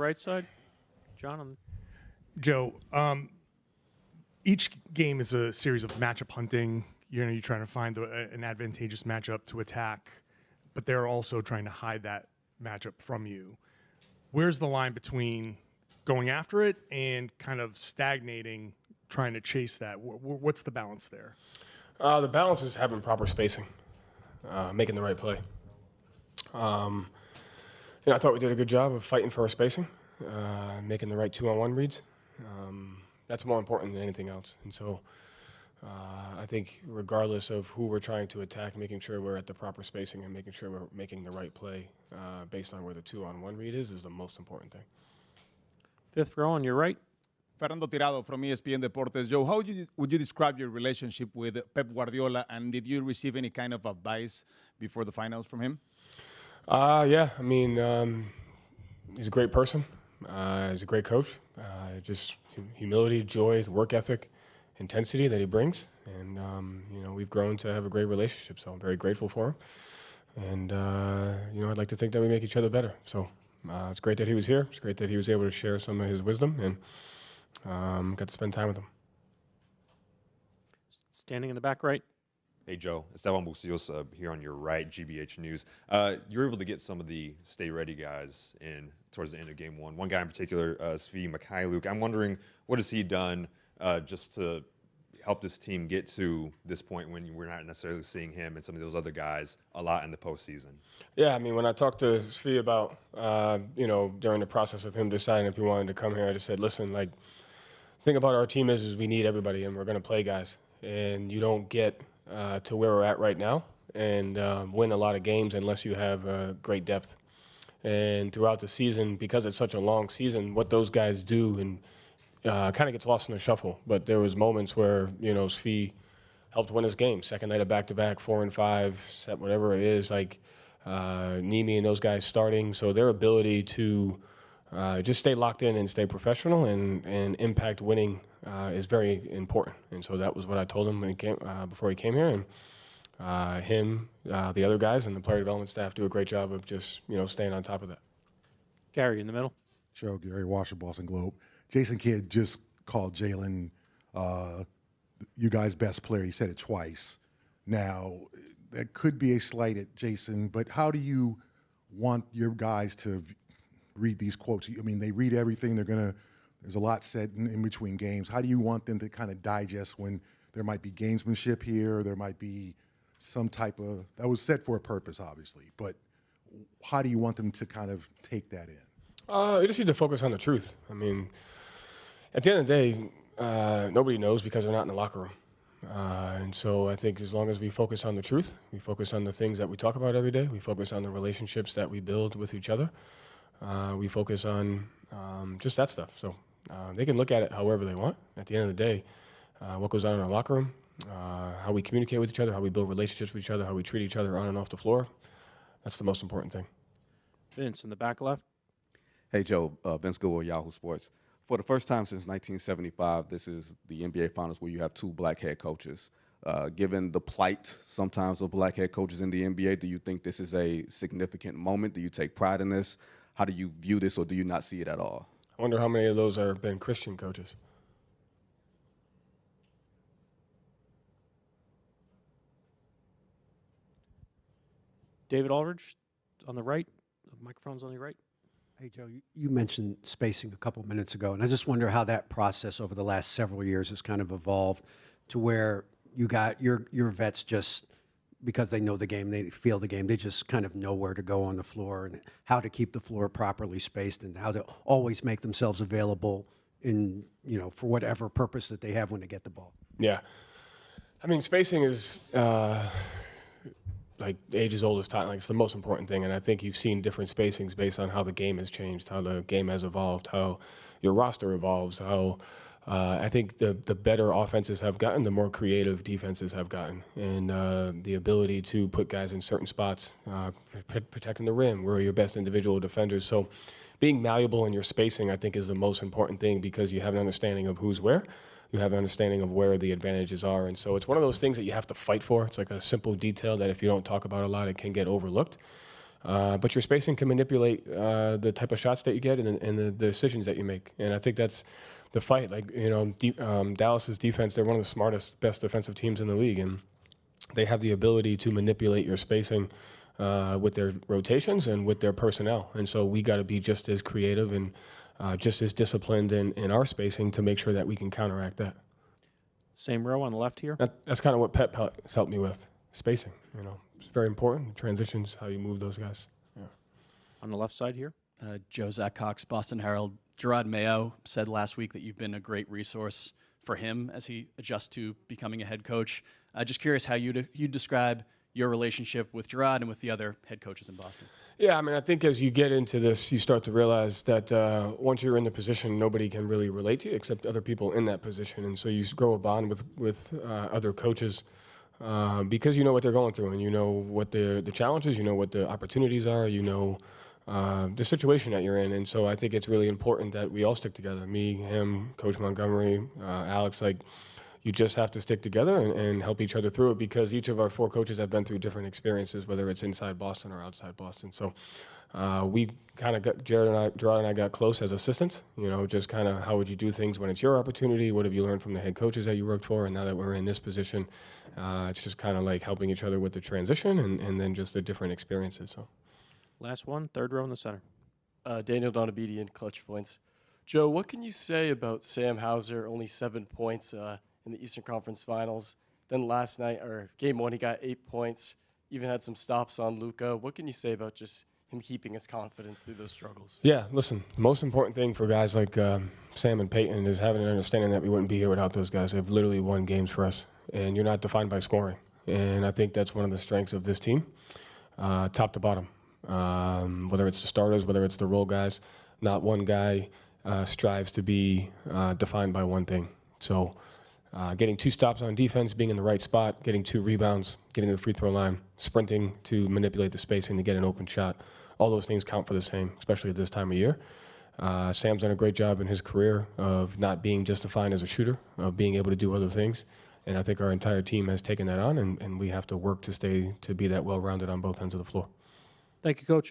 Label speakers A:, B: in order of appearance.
A: Right side, John.
B: Joe, each game is a series of matchup hunting. You're trying to find an advantageous matchup to attack, but they're also trying to hide that matchup from you. Where's the line between going after it and kind of stagnating, trying to chase that? What's the balance there?
C: The balance is having proper spacing, making the right play. I thought we did a good job of fighting for our spacing, making the right 2-on-1 reads. That's more important than anything else. And so I think regardless of who we're trying to attack, making sure we're at the proper spacing and making sure we're making the right play based on where the 2-on-1 read is the most important thing.
A: Fifth row on your right.
D: Fernando Tirado from ESPN Deportes. Joe, how would you describe your relationship with Pep Guardiola, and did you receive any kind of advice before the finals from him?
C: Yeah, I mean, he's a great person. He's a great coach. Just humility, joy, work ethic, intensity that he brings. And, we've grown to have a great relationship, so I'm very grateful for him. And, I'd like to think that we make each other better. So it's great that he was here. It's great that he was able to share some of his wisdom and got to spend time with him.
A: Standing in the back right.
E: Hey, Joe. Esteban Buciosa here on your right, GBH News. You were able to get some of the stay-ready guys in towards the end of Game 1. One guy in particular, Svi Mikhailuk. I'm wondering, what has he done just to help this team get to this point when we're not necessarily seeing him and some of those other guys a lot in the postseason?
C: Yeah, I mean, when I talked to Svi about, during the process of him deciding if he wanted to come here, I just said, listen, the thing about our team is we need everybody, and we're going to play guys. And you don't get to where we're at right now and win a lot of games unless you have great depth. And throughout the season, because it's such a long season, what those guys do and kind of gets lost in the shuffle. But there was moments where, Svi helped win his game. Second night of back-to-back, 4 and 5, set whatever it is, Nimi and those guys starting. So their ability to just stay locked in and stay professional and impact winning is very important. And so that was what I told him when he came before he came here. And the other guys, and the player development staff do a great job of just staying on top of that.
A: Gary in the middle.
F: Joe, Gary Washer, Boston Globe. Jason Kidd just called Jalen you guys' best player. He said it twice. Now, that could be a slight at Jason, but how do you want your guys to read these quotes? I mean, they read everything. There's a lot said in between games. How do you want them to kind of digest when there might be gamesmanship here, there might be some type of, that was set for a purpose, obviously, but how do you want them to kind of take that in?
C: You just need to focus on the truth. I mean, at the end of the day, nobody knows because they're not in the locker room. And so I think as long as we focus on the truth, we focus on the things that we talk about every day, we focus on the relationships that we build with each other, we focus on just that stuff. So they can look at it however they want. At the end of the day, what goes on in our locker room, how we communicate with each other, how we build relationships with each other, how we treat each other on and off the floor, that's the most important thing.
A: Vince in the back left.
G: Hey, Joe. Vince Goodwill, Yahoo Sports. For the first time since 1975, this is the NBA Finals where you have two black head coaches. Given the plight sometimes of black head coaches in the NBA, do you think this is a significant moment? Do you take pride in this? How do you view this, or do you not see it at all?
C: I wonder how many of those are been Christian coaches.
A: David Aldridge on the right. The microphone's on your right.
H: Hey, Joe, you mentioned spacing a couple minutes ago, and I just wonder how that process over the last several years has kind of evolved to where you got your vets just, because they know the game, they feel the game, they just kind of know where to go on the floor and how to keep the floor properly spaced and how to always make themselves available in, for whatever purpose that they have when they get the ball.
C: Yeah. I mean, spacing is like age as old as time. Like, it's the most important thing. And I think you've seen different spacings based on how the game has changed, how the game has evolved, how your roster evolves, how I think the better offenses have gotten, the more creative defenses have gotten. And the ability to put guys in certain spots, protecting the rim, where are your best individual defenders. So being malleable in your spacing, I think, is the most important thing, because you have an understanding of who's where. You have an understanding of where the advantages are. And so it's one of those things that you have to fight for. It's like a simple detail that if you don't talk about a lot, it can get overlooked. But your spacing can manipulate the type of shots that you get and the decisions that you make. And I think that's the fight. Like, Dallas's defense, they're one of the smartest, best defensive teams in the league. And they have the ability to manipulate your spacing with their rotations and with their personnel. And so we got to be just as creative and just as disciplined in our spacing to make sure that we can counteract that.
A: Same row on the left here.
C: That's kind of what Pep has helped me with, spacing. It's very important. Transitions, how you move those guys. Yeah.
A: On the left side here.
I: Joe Zach Cox, Boston Herald. Gerard Mayo said last week that you've been a great resource for him as he adjusts to becoming a head coach. Just curious how you describe your relationship with Gerard and with the other head coaches in Boston.
C: Yeah, I mean, I think as you get into this, you start to realize that once you're in the position, nobody can really relate to you except other people in that position. And so you grow a bond with other coaches because you know what they're going through and you know what the challenges, you know what the opportunities are, you know the situation that you're in. And so I think it's really important that we all stick together, me, him, Coach Montgomery, Alex, you just have to stick together and help each other through it because each of our 4 coaches have been through different experiences, whether it's inside Boston or outside Boston. So we kind of got, Gerard and I got close as assistants, just kind of how would you do things when it's your opportunity? What have you learned from the head coaches that you worked for? And now that we're in this position, it's just kind of like helping each other with the transition and then just the different experiences. So,
A: last one, third row in the center.
J: Daniel Donabedian, Clutch Points. Joe, what can you say about Sam Hauser, only 7 points in the Eastern Conference Finals? Then last night, or game 1, he got 8 points, even had some stops on Luka. What can you say about just him keeping his confidence through those struggles?
C: Yeah, listen, the most important thing for guys like Sam and Peyton is having an understanding that we wouldn't be here without those guys. They've literally won games for us, and you're not defined by scoring. And I think that's one of the strengths of this team, top to bottom. Whether it's the starters, whether it's the role guys, not one guy strives to be defined by one thing. So getting 2 stops on defense, being in the right spot, getting 2 rebounds, getting to the free throw line, sprinting to manipulate the spacing to get an open shot, all those things count for the same, especially at this time of year. Sam's done a great job in his career of not being just defined as a shooter, of being able to do other things. And I think our entire team has taken that on, and we have to work to be that well-rounded on both ends of the floor.
A: Thank you, Coach.